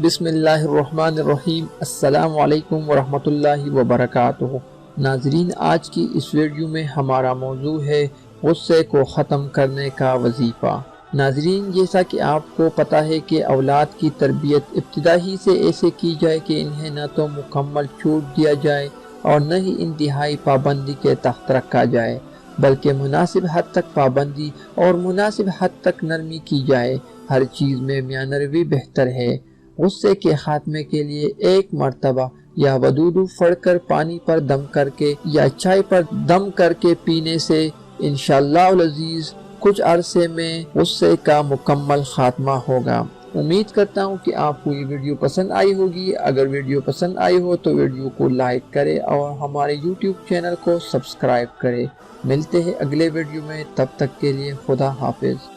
بسم اللہ الرحمن الرحیم۔ السلام علیکم ورحمۃ اللہ وبرکاتہ۔ ناظرین، آج کی اس ویڈیو میں ہمارا موضوع ہے غصے کو ختم کرنے کا وظیفہ۔ ناظرین، جیسا کہ آپ کو پتہ ہے کہ اولاد کی تربیت ابتدا ہی سے ایسے کی جائے کہ انہیں نہ تو مکمل چھوٹ دیا جائے اور نہ ہی انتہائی پابندی کے تحت رکھا جائے، بلکہ مناسب حد تک پابندی اور مناسب حد تک نرمی کی جائے۔ ہر چیز میں میاں نروی بہتر ہے۔ غصے کے خاتمے کے لیے ایک مرتبہ یا ودودو پڑھ کر پانی پر دم کر کے یا چائے پر دم کر کے پینے سے انشاءاللہ العزیز کچھ عرصے میں غصے کا مکمل خاتمہ ہوگا۔ امید کرتا ہوں کہ آپ کو یہ ویڈیو پسند آئی ہوگی۔ اگر ویڈیو پسند آئی ہو تو ویڈیو کو لائک کرے اور ہمارے یوٹیوب چینل کو سبسکرائب کرے۔ ملتے ہیں اگلے ویڈیو میں، تب تک کے لیے خدا حافظ۔